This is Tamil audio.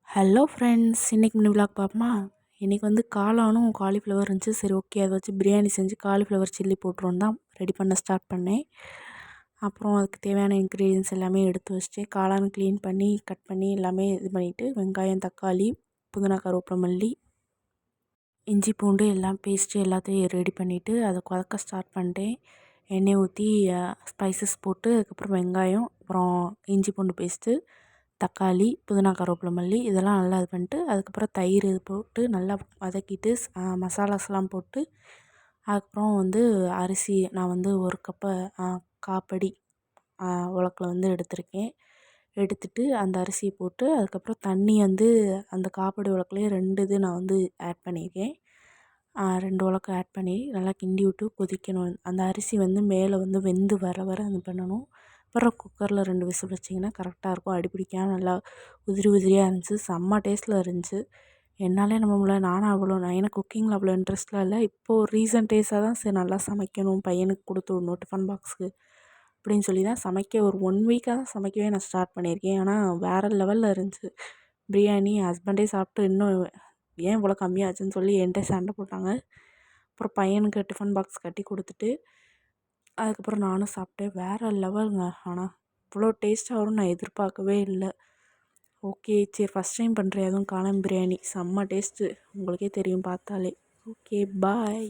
ஹலோ ஃப்ரெண்ட்ஸ், இன்றைக்கி மினி விலாக் பார்ப்போமா? இன்றைக்கி வந்து காளானும் காலிஃப்ளவர் இருந்துச்சு. சரி, ஓகே, அதை வச்சு பிரியாணி செஞ்சு காலிஃப்ளவர் சில்லி போட்டுருவோம் தான் ரெடி பண்ண ஸ்டார்ட் பண்ணேன். அப்புறம் அதுக்கு தேவையான இன்க்ரீடியன்ஸ் எல்லாமே எடுத்து வச்சுட்டு காளான் க்ளீன் பண்ணி கட் பண்ணி எல்லாமே இது பண்ணிவிட்டு வெங்காயம், தக்காளி, புதினா, கருவேப்பிலை, மல்லி, இஞ்சி, பூண்டு எல்லாம் பேஸ்ட்டு எல்லாத்தையும் ரெடி பண்ணிவிட்டு அதை வதக்க ஸ்டார்ட் பண்ணிட்டேன். எண்ணெய் ஊற்றி ஸ்பைசஸ் போட்டு அதுக்கப்புறம் வெங்காயம், அப்புறம் இஞ்சி பூண்டு பேஸ்ட்டு, தக்காளி, புதினா, கருவேப்பிலை, மல்லி இதெல்லாம் நல்லா இது பண்ணிட்டு அதுக்கப்புறம் தயிர் இது போட்டு நல்லா வதக்கிட்டு மசாலாஸ்லாம் போட்டு அதுக்கப்புறம் வந்து அரிசி நான் வந்து ஒரு கப்பை காப்படி உலக்கில் வந்து எடுத்திருக்கேன். எடுத்துட்டு அந்த அரிசியை போட்டு அதுக்கப்புறம் தண்ணி வந்து அந்த காப்படி உலக்குலேயே 2 இது நான் வந்து ஆட் பண்ணியிருக்கேன். 2 உலக்கு ஆட் பண்ணி நல்லா கிண்டி விட்டு கொதிக்கணும். அந்த அரிசி வந்து மேலே வந்து வெந்து வர வர இது பண்ணணும். அப்புறம் குக்கரில் 2 விசில் வச்சிங்கன்னா கரெக்டாக இருக்கும். அடிப்பிடிக்காமல் நல்லா உதிரி உதிரியாக இருந்துச்சு. செம்ம டேஸ்ட்டில் இருந்துச்சு. என்னாலே நம்ப முடியல. நான் எனக்கு குக்கிங்கில் அவ்வளோ இன்ட்ரெஸ்ட்லாம் இல்லை. இப்போது ரீசன்ட் டேஸாக தான் சரி நல்லா சமைக்கணும், பையனுக்கு கொடுத்து விடணும் டிஃபன் பாக்ஸுக்கு அப்படின்னு சொல்லி தான் ஒரு 1 வீக்காக தான் சமைக்கவே நான் ஸ்டார்ட் பண்ணியிருக்கேன். ஆனால் வேறு லெவலில் இருந்துச்சு பிரியாணி. ஹஸ்பண்டே சாப்பிட்டு இன்னும் ஏன் இவ்வளோ கம்மியாச்சுன்னு சொல்லி என்கிட்ட சண்டை போட்டாங்க. அப்புறம் பையனுக்கு டிஃபன் பாக்ஸ் கட்டி கொடுத்துட்டு அதுக்கப்புறம் நானும் சாப்பிட்டேன். வேறு லெவலுங்க. ஆனால் இவ்வளோ டேஸ்ட்டாக வரும்னு நான் எதிர்பார்க்கவே இல்லை. ஓகே, சரி, ஃபஸ்ட் டைம் பண்ணுறேன் அதுவும் காளான் பிரியாணி. செம்ம டேஸ்ட்டு, உங்களுக்கே தெரியும் பார்த்தாலே. ஓகே, பாய்.